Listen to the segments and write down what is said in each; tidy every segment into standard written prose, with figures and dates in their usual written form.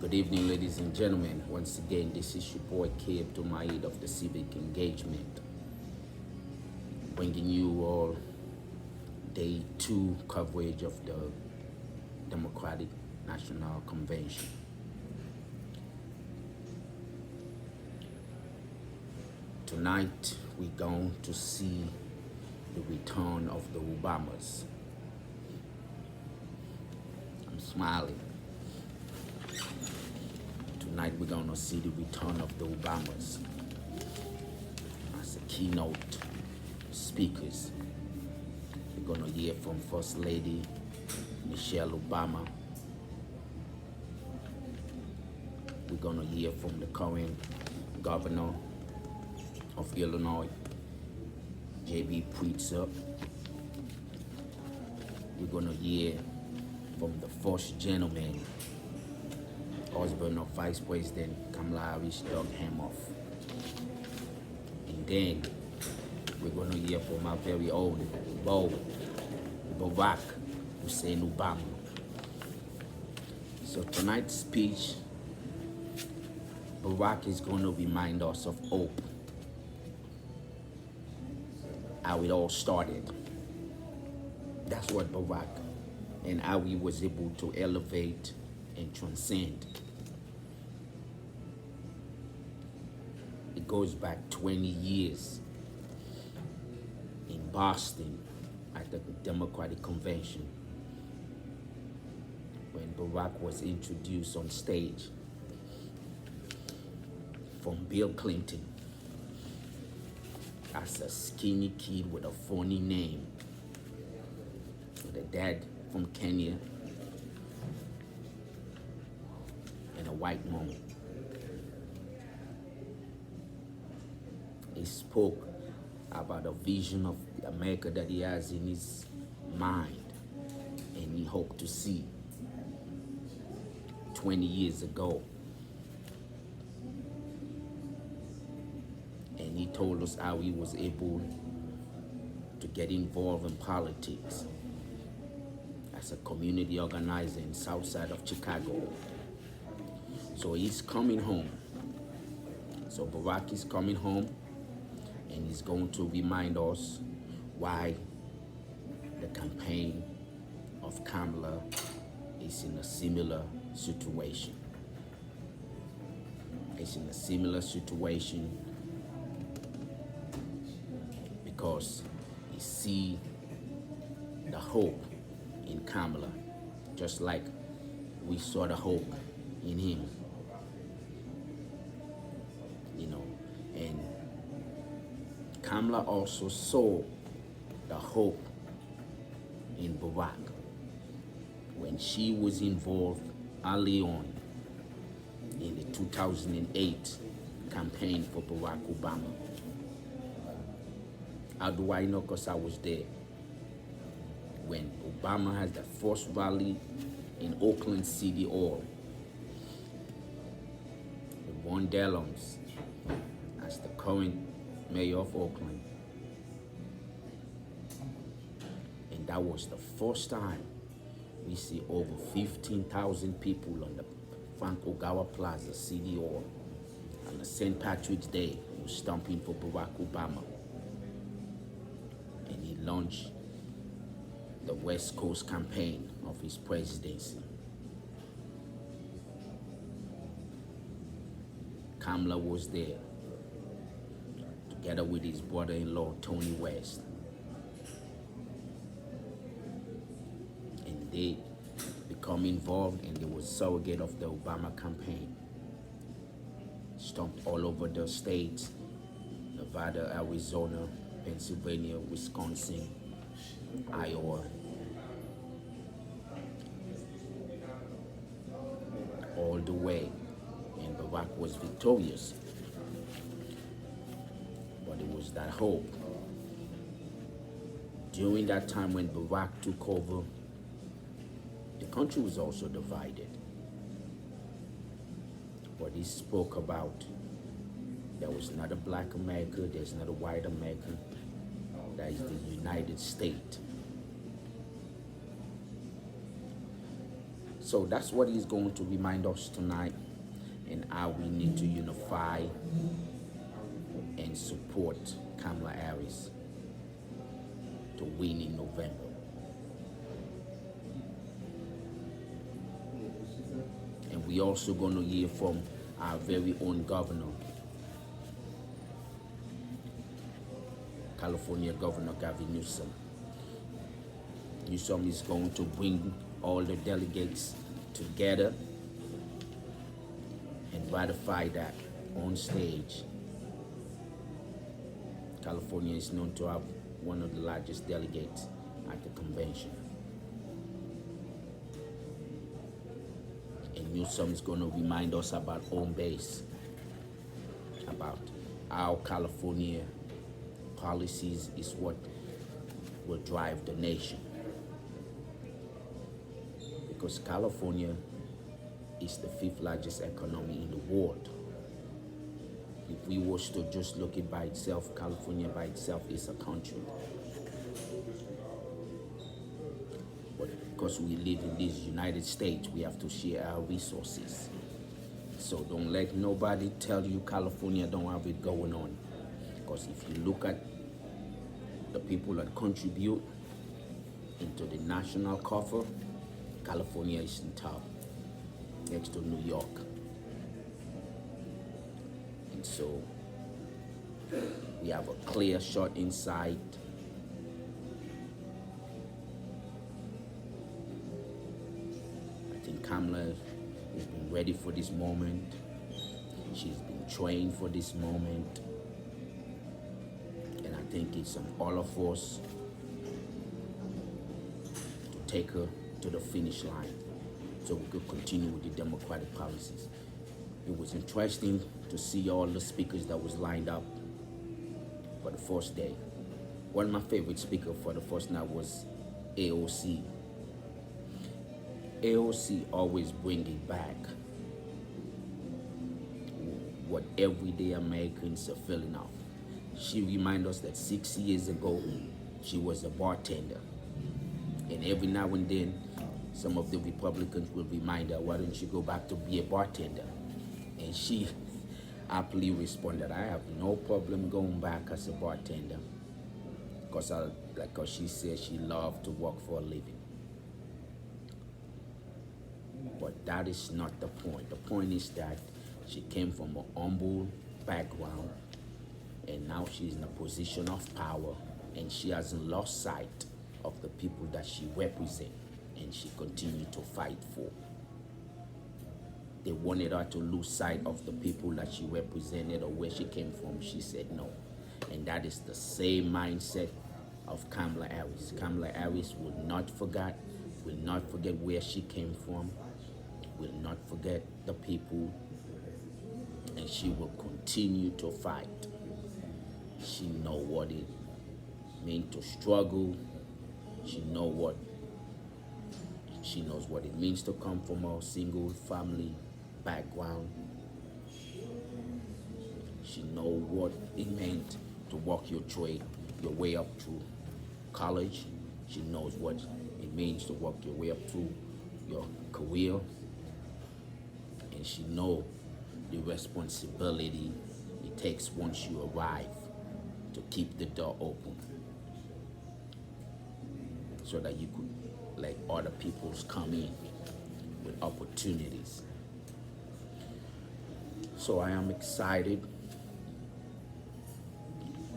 Good evening, ladies and gentlemen. Once again, this is your boy Kib to my aid of the Civic engagement, bringing you all day two coverage of the Democratic National Convention. Tonight, we're going to see the return of the Obamas. I'm smiling. Tonight we're going to see the return of the Obamas as the keynote speakers. We're going to hear from First Lady Michelle Obama. We're going to hear from the current governor of Illinois, J.B. Pritzker. We're going to hear from the first gentleman, husband of Vice President Kamala Harris, Doug Emhoff. And then we're going to hear from our very own Barack Hussein Obama. So tonight's speech, Barack is going to remind us of hope, how it all started. That's what Barack, and how he was able to elevate and transcend. It goes back 20 years in Boston at the Democratic Convention when Barack was introduced on stage from Bill Clinton as a skinny kid with a funny name, with a dad from Kenya and a white mom. He spoke about a vision of America that he has in his mind and he hoped to see 20 years ago. And he told us how he was able to get involved in politics as a community organizer in south side of Chicago. So he's coming home. So Barack is coming home, and he's going to remind us why the campaign of Kamala is in a similar situation. It's in a similar situation because he see the hope in Kamala, just like we saw the hope in him. And Kamala also saw the hope in Barack when she was involved early on in the 2008 campaign for Barack Obama. How do I know? Because I was there when Obama had the first rally in Oakland City Hall with Von Dellums as the current mayor of Oakland. And that was the first time we see over 15,000 people on the Frank Ogawa Plaza City Hall on the St. Patrick's Day, who was stomping for Barack Obama. And he launched the West Coast campaign of his presidency. Kamala was there, together with his brother-in-law, Tony West. And they become involved, and they were surrogate of the Obama campaign. Stomped all over the states, Nevada, Arizona, Pennsylvania, Wisconsin, Iowa. All the way, and Barack was victorious. But it was that hope. During that time when Barack took over, the country was also divided. But he spoke about there was not a black America, there's not a white America, there is the United States. So that's what he's going to remind us tonight, and how we need to unify and support Kamala Harris to win in November. And we also going to hear from our very own governor, California Governor Gavin Newsom. Newsom is going to bring all the delegates together and ratify that on stage. California is known to have one of the largest delegates at the convention. And Newsom is going to remind us about home base, about how California policies is what will drive the nation. Because California is the 5th largest economy in the world. If we was to just look it by itself, California by itself is a country. But because we live in this United States, we have to share our resources. So don't let nobody tell you California don't have it going on. Because if you look at the people that contribute into the national coffer, California is in top, next to New York. And so we have a clear shot inside. I think Kamala has been ready for this moment. She's been trained for this moment. And I think it's on all of us to take her to the finish line so we could continue with the democratic policies. It was interesting to see all the speakers that was lined up for the first day. One of my favorite speakers for the first night was AOC. AOC always bring it back what everyday Americans are feeling of. She reminds us that 6 years ago, she was a bartender. And every now and then, some of the Republicans will remind her, why don't you go back to be a bartender? And she happily responded, I have no problem going back as a bartender. Because she said she loved to work for a living. But that is not the point. The point is that she came from a humble background, and now she's in a position of power, and she hasn't lost sight of the people that she represents, and she continued to fight for. They wanted her to lose sight of the people that she represented or where she came from. She said no. And that is the same mindset of Kamala Harris. Kamala Harris will not forget where she came from, will not forget the people, and she will continue to fight. She knows what it means to struggle. She knows what it means to come from a single family background. She knows what it meant to walk your way up through college. She knows what it means to walk your way up through your career. And she knows the responsibility it takes once you arrive to keep the door open, so that you could let other people's come in with opportunities. So I am excited.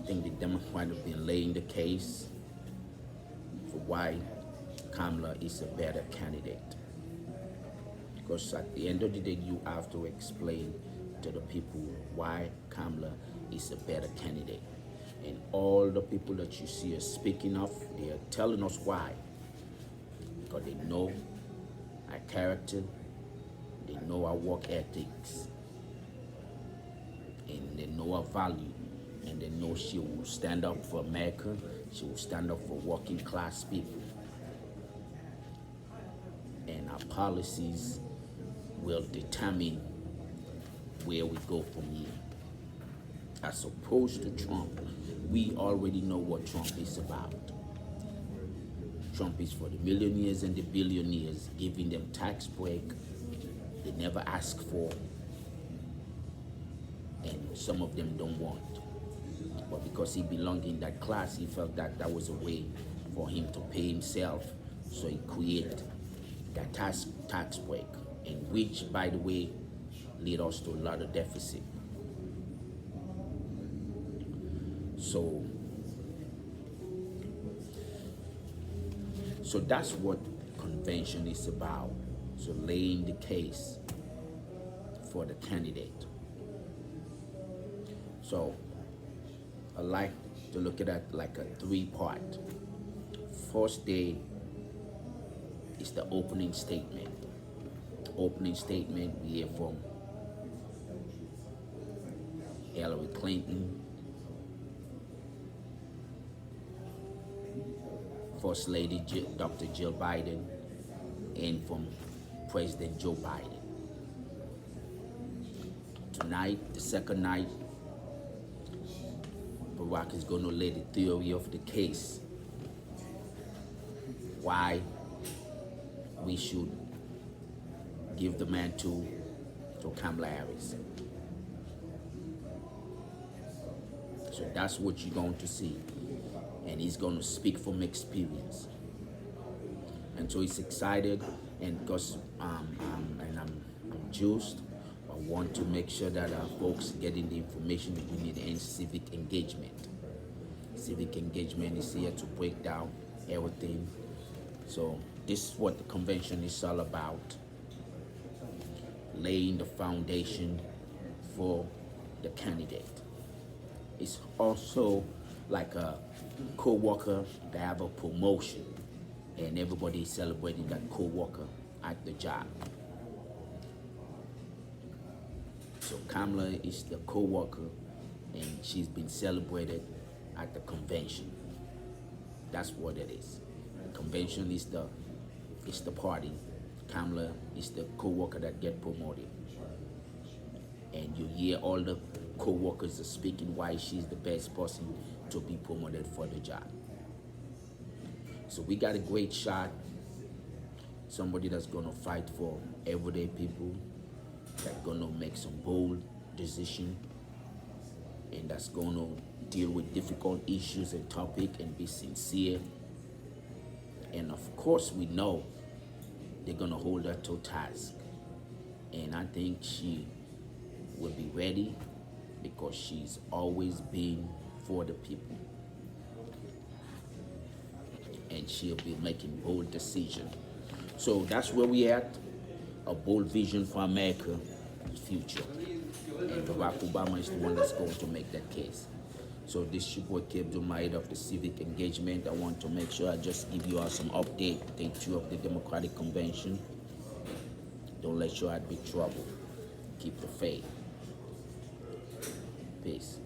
I think the Democrats have been laying the case for why Kamala is a better candidate. Because at the end of the day, you have to explain to the people why Kamala is a better candidate. And all the people that you see us speaking of, they are telling us why. Because they know our character, they know our work ethics, and they know our value, and they know she will stand up for America, she will stand up for working class people. And our policies will determine where we go from here. As opposed to Trump, we already know what Trump is about. Trump is for the millionaires and the billionaires, giving them tax break they never ask for, and some of them don't want. But because he belonged in that class, he felt that that was a way for him to pay himself. So he created that tax break, and which, by the way, lead us to a lot of deficit. So that's what convention is about. So laying the case for the candidate. So I like to look at it like a 3-part. First day is the opening statement. Opening statement, we hear from Hillary Clinton, First Lady Dr. Jill Biden, and from President Joe Biden. Tonight, the second night, Barack is going to lay the theory of the case. Why we should give the mantle to Kamala Harris. So that's what you're going to see. And he's going to speak from experience. And so he's excited, and because I'm juiced, I want to make sure that our folks getting the information that we need, and civic engagement. Civic engagement is here to break down everything. So this is what the convention is all about. Laying the foundation for the candidate. It's also like a co-worker that have a promotion, and everybody is celebrating that co-worker at the job. So Kamala is the co-worker, and she's been celebrated at the convention. That's what it is. The convention is the party. Kamala is the co-worker that get promoted. And you hear all the co-workers are speaking why she's the best person to be promoted for the job. So we got a great shot. Somebody that's gonna fight for everyday people, that's gonna make some bold decision, and that's gonna deal with difficult issues and topic and be sincere. And of course we know they're gonna hold her to task. And I think she will be ready because she's always been for the people. And she'll be making bold decisions. So that's where we at, a bold vision for America's future. And Barack Obama is the one that's going to make that case. So this is your boy Kib Dumaid of the Civic Engagement. I want to make sure I just give you all some update, day 2 of the Democratic Convention. Don't let your heart be troubled. Keep the faith. Peace.